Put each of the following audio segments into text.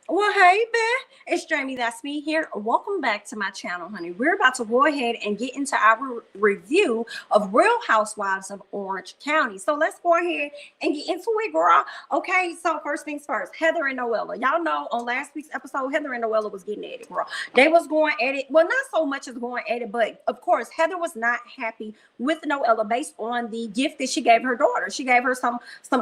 Well, hey, Beth, it's Jamie. That's me here. Welcome back to my channel, honey. We're about to go ahead and get into our review of Real Housewives of Orange County. So let's go ahead and get into it, girl. Okay, so first things first, Heather and Noella. Y'all know on last week's episode, Heather and Noella was getting at it, girl. They was going at it. Well, not so much as going at it, but of course, Heather was not happy with Noella based on the gift that she gave her daughter. She gave her some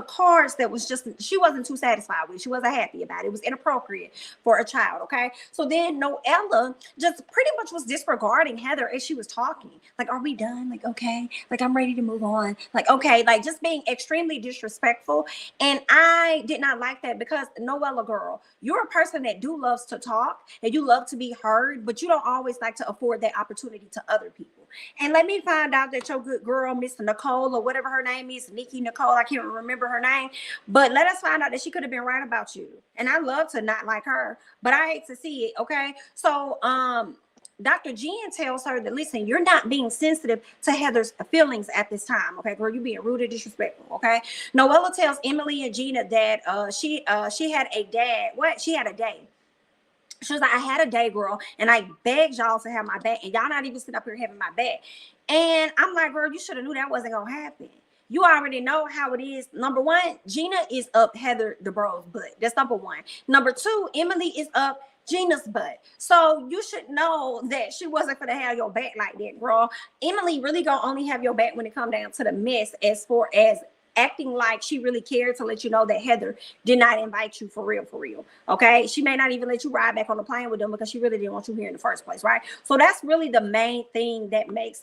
cards that was just she wasn't too satisfied with. She wasn't happy about it. It was inappropriate for a child. Okay, so then Noella just pretty much was disregarding Heather as she was talking. Like, are we done? Like, okay, like I'm ready to move on. Like, okay, like just being extremely disrespectful. And I did not like that because Noella, girl, you're a person that do loves to talk and you love to be heard, but you don't always like to afford that opportunity to other people. And let me find out that your good girl, Miss Nicole, or whatever her name is, Nikki Nicole, I can't remember her name, but let us find out that she could have been right about you. And I love to not like her, but I hate to see it. Okay. So, Dr. Jen tells her that, listen, you're not being sensitive to Heather's feelings at this time. Okay, girl, you're being rude and disrespectful. Okay. Noella tells Emily and Gina that she had a dad. What? She had a day. She was like, I had a day, girl, and I begged y'all to have my back, and y'all not even sitting up here having my back. And I'm like, girl, you should have knew that wasn't gonna happen. You already know how it is. Number one, Gina is up Heather DeBro's butt. That's number one. Number two, Emily is up Gina's butt. So you should know that she wasn't gonna have your back like that, girl. Emily really gonna only have your back when it come down to the mess as far as acting like she really cared to let you know that Heather did not invite you for real, for real. Okay. She may not even let you ride back on the plane with them because she really didn't want you here in the first place, right? So that's really the main thing that makes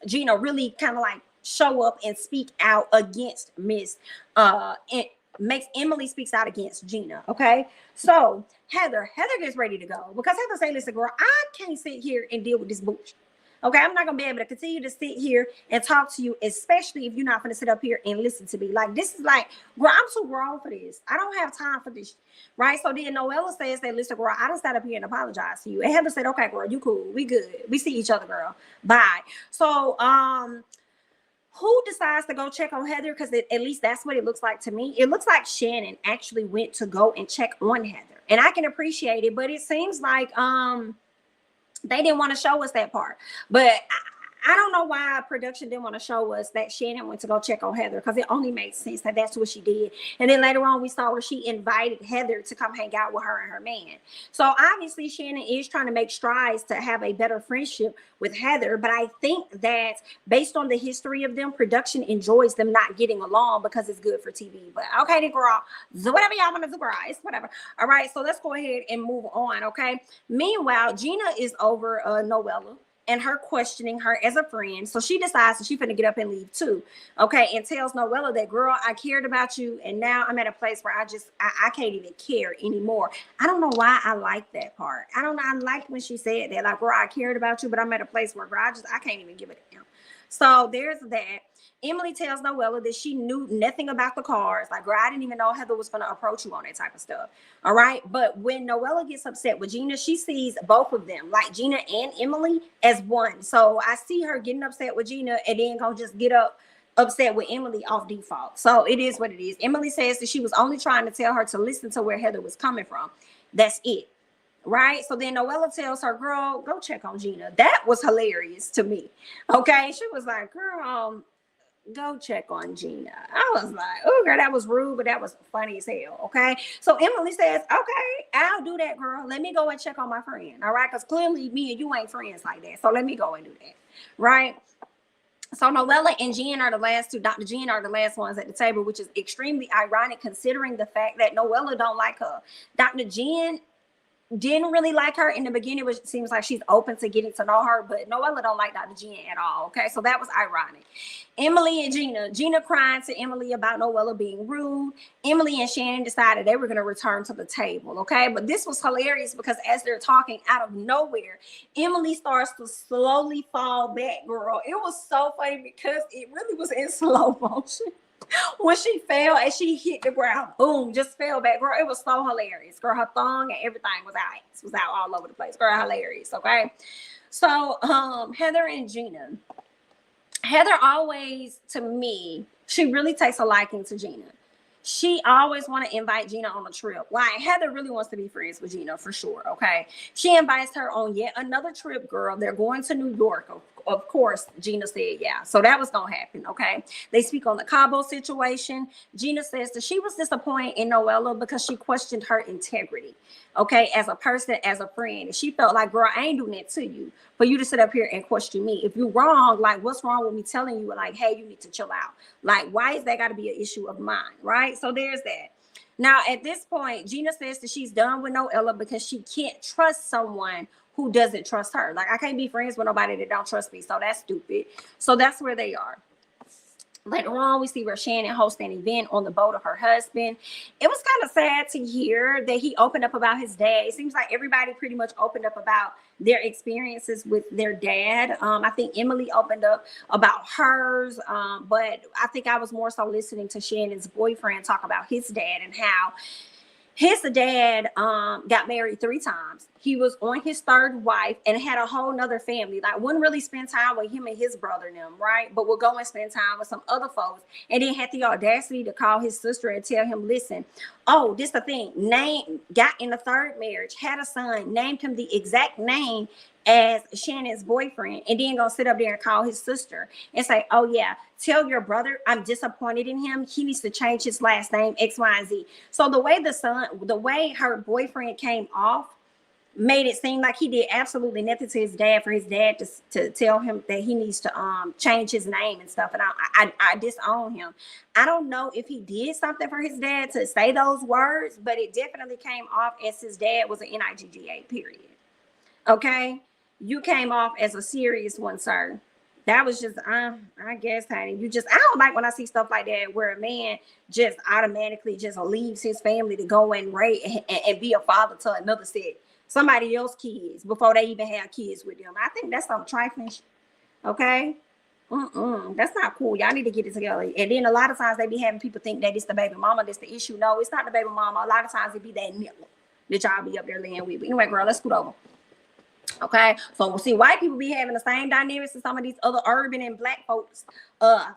Gina really kind of like show up and speak out against Miss it makes Emily speaks out against Gina. Okay. So Heather gets ready to go because Heather say, listen, girl, I can't sit here and deal with this bullshit. Okay, I'm not gonna be able to continue to sit here and talk to you, especially if you're not gonna sit up here and listen to me. Like, this is like, girl, I'm too grown for this. I don't have time for this, right? So then Noella says that, listen, girl, I done sat up here and apologize to you. And Heather said, okay, girl, you cool, we good, we see each other, girl. Bye. So who decides to go check on Heather? Because at least that's what it looks like to me. It looks like Shannon actually went to go and check on Heather, and I can appreciate it, but it seems like they didn't want to show us that part. But I don't know why production didn't want to show us that Shannon went to go check on Heather, because it only made sense that that's what she did. And then later on, we saw where she invited Heather to come hang out with her and her man. So obviously, Shannon is trying to make strides to have a better friendship with Heather. But I think that based on the history of them, production enjoys them not getting along because it's good for TV. But okay, then, girl, do whatever y'all want to do, girl. It's whatever. All right, so let's go ahead and move on, okay? Meanwhile, Gina is over Noella and her questioning her as a friend. So she decides that she's going to get up and leave too. Okay. And tells Noella that, girl, I cared about you. And now I'm at a place where I can't even care anymore. I don't know why I like that part. I don't know. I liked when she said that, like, girl, I cared about you, but I'm at a place where, girl, I can't even give it a damn. So there's that. Emily tells Noella that she knew nothing about the cards. Like, girl, I didn't even know Heather was going to approach you on that type of stuff. All right. But when Noella gets upset with Gina, she sees both of them, like Gina and Emily, as one. So I see her getting upset with Gina and then gonna just get upset with Emily off default. So it is what it is. Emily says that she was only trying to tell her to listen to where Heather was coming from. That's it. Right. So then Noella tells her, girl, go check on Gina. That was hilarious to me. Okay. She was like, girl, go check on Gina. I was like, oh, girl, that was rude, but that was funny as hell. Okay. So Emily says, okay, I'll do that, girl. Let me go and check on my friend. All right. Because clearly me and you ain't friends like that. So let me go and do that. Right. So Noella and Jen are the last two. Dr. Jen are the last ones at the table, which is extremely ironic considering the fact that Noella don't like her. Dr. Jen didn't really like her in the beginning, which seems like she's open to getting to know her, but Noella don't like Dr. Jen at all. Okay, so that was ironic. Emily and Gina crying to Emily about Noella being rude. Emily and Shannon decided they were going to return to the table. Okay, but this was hilarious because as they're talking, out of nowhere, Emily starts to slowly fall back, girl. It was so funny because it really was in slow motion. When she fell and she hit the ground, boom, just fell back, girl. It was so hilarious, girl. Her thong and everything was out. It was out all over the place, girl. Hilarious. Okay. So Heather and Gina. Heather always, to me, she really takes a liking to Gina. She always want to invite Gina on a trip. Like Heather really wants to be friends with Gina for sure. Okay. She invites her on yet another trip, girl. They're going to New York. Of course, Gina said, yeah. So that was going to happen. Okay. They speak on the Cabo situation. Gina says that she was disappointed in Noella because she questioned her integrity. Okay. As a person, as a friend. And she felt like, girl, I ain't doing that to you. For you to sit up here and question me. If you're wrong, like what's wrong with me telling you, like, hey, you need to chill out. Like, why is that got to be an issue of mine? Right. So there's that. Now, at this point, Gina says that she's done with Noella because she can't trust someone who doesn't trust her. Like, I can't be friends with nobody that don't trust me. So that's stupid. So that's where they are. Later on, we see where Shannon hosts an event on the boat of her husband. It was kind of sad to hear that he opened up about his dad. It seems like everybody pretty much opened up about their experiences with their dad. I think Emily opened up about hers, but I think I was more so listening to Shannon's boyfriend talk about his dad and how his dad got married 3 times. He was on his 3rd wife and had a whole nother family. Like, wouldn't really spend time with him and his brother and them, right? But would go and spend time with some other folks. And then had the audacity to call his sister and tell him, listen, oh, this the thing. Got in the 3rd marriage, had a son, named him the exact name as Shannon's boyfriend, and then gonna sit up there and call his sister and say, oh yeah, tell your brother I'm disappointed in him. He needs to change his last name, X, Y, and Z. So the way her boyfriend came off made it seem like he did absolutely nothing to his dad for his dad to tell him that he needs to change his name and stuff. And I disown him. I don't know if he did something for his dad to say those words, but it definitely came off as his dad was an NIGGA, period. Okay? You came off as a serious one, sir. That was just, I guess, honey, I don't like when I see stuff like that where a man just automatically just leaves his family to go and raise and be a father to another set, somebody else's kids before they even have kids with them. I think that's some trifling, okay? That's not cool. Y'all need to get it together. And then a lot of times they be having people think that it's the baby mama that's the issue. No, it's not the baby mama. A lot of times it be that nigga that y'all be up there laying with. But anyway, girl, let's scoot over. Okay, so we'll see white people be having the same dynamics as some of these other urban and black folks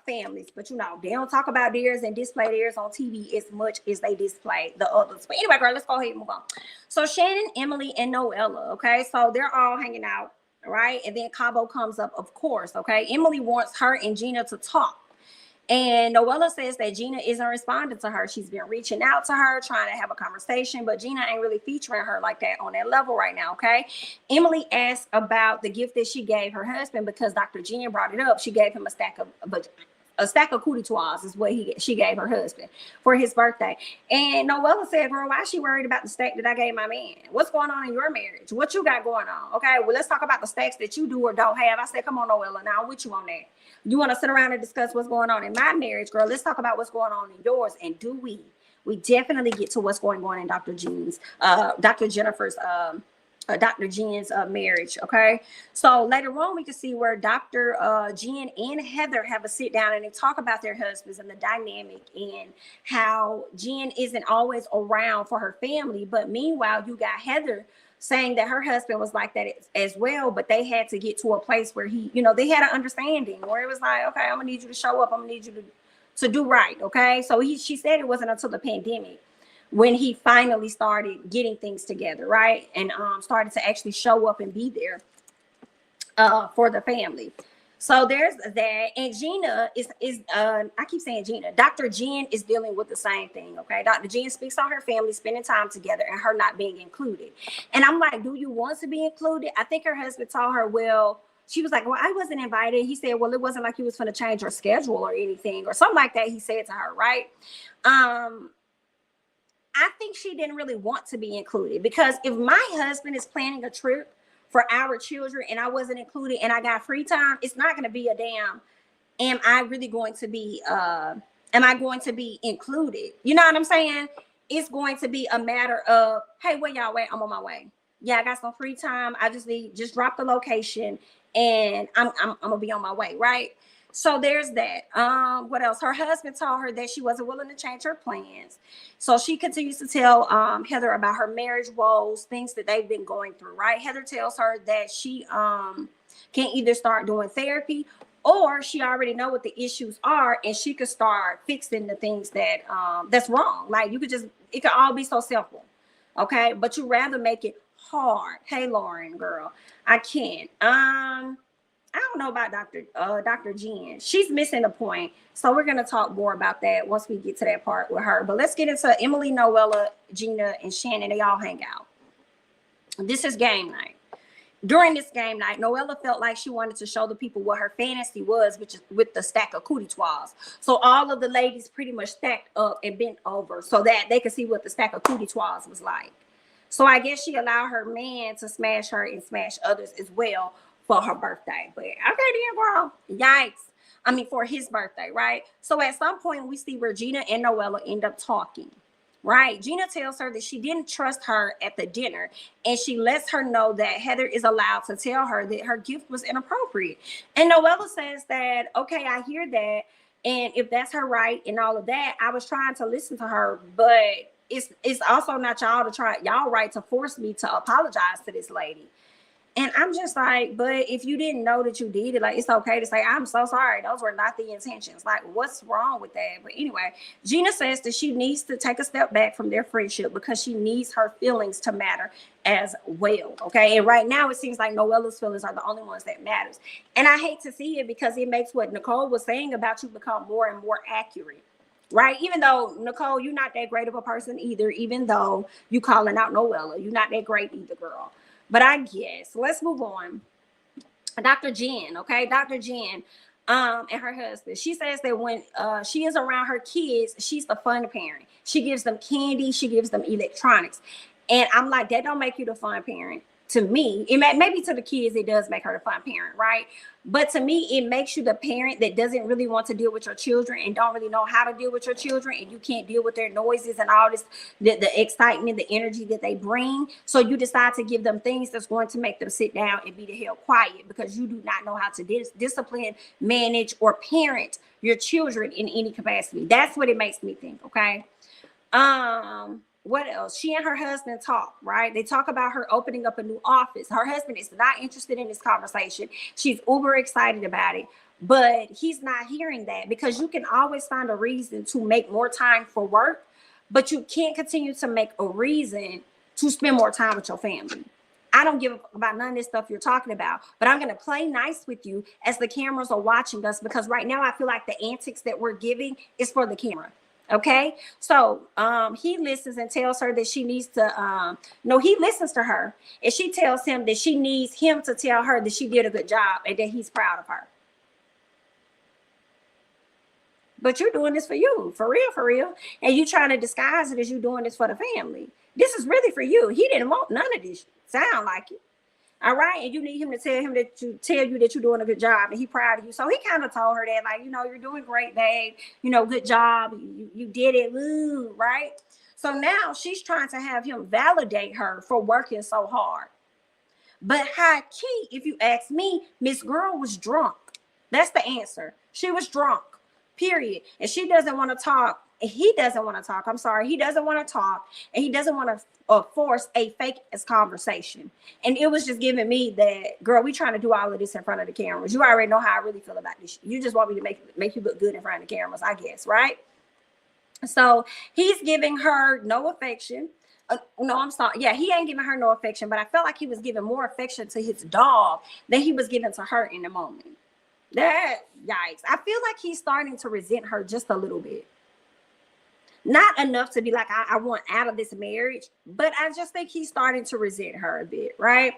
families, but you know, they don't talk about theirs and display theirs on TV as much as they display the others. But anyway, girl, let's go ahead and move on. So Shannon, Emily, and Noella, okay, so they're all hanging out, right? And then Cabo comes up, of course. Okay, Emily wants her and Gina to talk. And Noella says that Gina isn't responding to her. She's been reaching out to her, trying to have a conversation, but Gina ain't really featuring her like that on that level right now, okay? Emily asked about the gift that she gave her husband because Dr. Jen brought it up. She gave him a stack of cootie toys is what she gave her husband for his birthday. And Noella said, girl, why is she worried about the stack that I gave my man? What's going on in your marriage? What you got going on? Okay, well, let's talk about the stacks that you do or don't have. I said, come on, Noella, now I'm with you on that. You want to sit around and discuss what's going on in my marriage, girl? Let's talk about what's going on in yours. And do we definitely get to what's going on in Dr. Jen's marriage. Okay, so later on we can see where Dr. Jen and Heather have a sit down and they talk about their husbands and the dynamic and how Jen isn't always around for her family, but meanwhile you got Heather saying that her husband was like that as well, but they had to get to a place where they had an understanding where it was like, okay, I'm gonna need you to show up, I'm gonna need you to do right. Okay, so she said it wasn't until the pandemic when he finally started getting things together, right? And started to actually show up and be there for the family. So there's that. And Gina I keep saying Gina. Dr. Jen is dealing with the same thing, okay? Dr. Jen speaks on her family, spending time together, and her not being included. And I'm like, do you want to be included? I think her husband told her, well, she was like, well, I wasn't invited. He said, well, it wasn't like he was going to change her schedule or anything or something like that. He said to her, right? I think she didn't really want to be included because if my husband is planning a trip for our children and I wasn't included and I got free time, it's not going to be a damn, am I going to be included? You know what I'm saying? It's going to be a matter of, hey, where y'all at? I'm on my way. Yeah, I got some free time. I just drop the location and I'm gonna be on my way, right? So there's that. What else? Her husband told her that she wasn't willing to change her plans. So she continues to tell Heather about her marriage woes, things that they've been going through, right? Heather tells her that she can either start doing therapy or she already know what the issues are and she could start fixing the things that that's wrong. Like you could just, it could all be so simple. Okay, but you rather make it hard. Hey Lauren, girl, I can't. I don't know about Dr. Jen. She's missing the point. So we're gonna talk more about that once we get to that part with her. But let's get into Emily, Noella, Gina, and Shannon. They all hang out. This is game night. During this game night, Noella felt like she wanted to show the people what her fantasy was, which is with the stack of cootie toiles. So all of the ladies pretty much stacked up and bent over so that they could see what the stack of cootie toiles was like. So I guess she allowed her man to smash her and smash others as well for her birthday. But okay then, girl, yikes. I mean, for his birthday, right? So at some point we see Regina and Noella end up talking. Right. Gina tells her that she didn't trust her at the dinner, and she lets her know that Heather is allowed to tell her that her gift was inappropriate. And Noella says that, okay, I hear that. And if that's her right and all of that, I was trying to listen to her, but it's also not y'all right to force me to apologize to this lady. And I'm just like, but if you didn't know that you did it, like, it's okay to say, I'm so sorry. Those were not the intentions. Like, what's wrong with that? But anyway, Gina says that she needs to take a step back from their friendship because she needs her feelings to matter as well. Okay. And right now it seems like Noella's feelings are the only ones that matters. And I hate to see it because it makes what Nicole was saying about you become more and more accurate. Right. Even though, Nicole, you're not that great of a person either, even though you calling out Noella, you're not that great either, girl. But I guess let's move on. Dr. Jen, okay, Dr. Jen, and her husband. She says that when she is around her kids, she's the fun parent. She gives them candy, she gives them electronics, and I'm like, that don't make you the fun parent. To me, maybe to the kids, it does make her the fun parent, right? But to me, it makes you the parent that doesn't really want to deal with your children and don't really know how to deal with your children, and you can't deal with their noises and all this, the excitement, the energy that they bring. So you decide to give them things that's going to make them sit down and be the hell quiet because you do not know how to discipline, manage, or parent your children in any capacity. That's what it makes me think, okay? What else? She and her husband talk, right? They talk about her opening up a new office. Her husband is not interested in this conversation. She's uber excited about it, but he's not hearing that because you can always find a reason to make more time for work, but you can't continue to make a reason to spend more time with your family. I don't give about none of this stuff you're talking about, but I'm going to play nice with you as the cameras are watching us because right now I feel like the antics that we're giving is for the camera. Okay, so he listens and tells her that she needs to he listens to her, and she tells him that she needs him to tell her that she did a good job and that he's proud of her. But you're doing this for you, for real, and you trying to disguise it as you doing this for the family. This is really for you. He didn't want none of this. Sound like it. All right. And you need him to tell you that you're doing a good job and he's proud of you. So he kind of told her that, like, you're doing great, babe. Good job. You did it. Ooh, right. So now she's trying to have him validate her for working so hard. But high key, if you ask me, Miss Girl was drunk. That's the answer. She was drunk, period. And she doesn't want to talk. He doesn't want to talk. I'm sorry. He doesn't want to talk. And he doesn't want to force a fake ass conversation. And it was just giving me that, girl, we trying to do all of this in front of the cameras. You already know how I really feel about this. You just want me to make you look good in front of the cameras, I guess, right? So he's giving her no affection. No, I'm sorry. Yeah, he ain't giving her no affection, but I felt like he was giving more affection to his dog than he was giving to her in the moment. That, yikes. I feel like he's starting to resent her just a little bit. Not enough to be like, I want out of this marriage, but I just think he's starting to resent her a bit, right?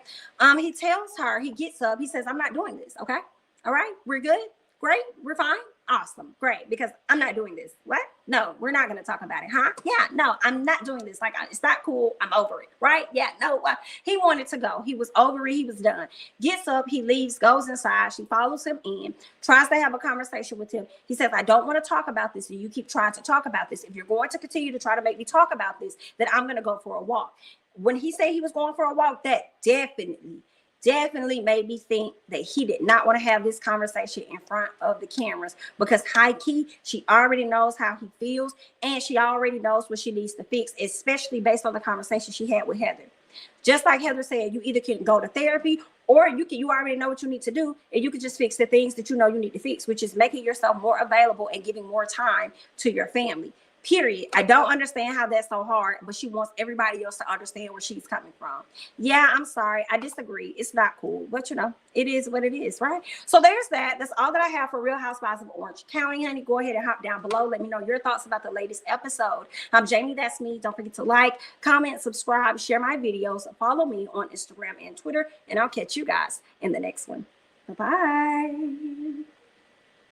He tells her, he gets up, he says, I'm not doing this, okay? All right, we're good, great, we're fine, awesome, great, because I'm not doing this. What? No, we're not going to talk about it, huh? Yeah, no, I'm not doing this. Like, it's not cool, I'm over it, right? Yeah, no, he wanted to go. He was over it, he was done. Gets up, he leaves, goes inside, she follows him in, tries to have a conversation with him. He says, I don't want to talk about this, and you keep trying to talk about this. If you're going to continue to try to make me talk about this, then I'm going to go for a walk. When he said he was going for a walk, that definitely made me think that he did not want to have this conversation in front of the cameras because high key, she already knows how he feels and she already knows what she needs to fix, especially based on the conversation she had with Heather. Just like Heather said, you either can go to therapy Or you already know what you need to do, and you can just fix the things that you know you need to fix, which is making yourself more available and giving more time to your family. Period. I don't understand how that's so hard, but she wants everybody else to understand where she's coming from. Yeah, I'm sorry. I disagree. It's not cool, but it is what it is, right? So there's that. That's all that I have for Real Housewives of Orange County, honey. Go ahead and hop down below. Let me know your thoughts about the latest episode. I'm Jamie, that's me. Don't forget to like, comment, subscribe, share my videos, follow me on Instagram and Twitter, and I'll catch you guys in the next one. Bye-bye.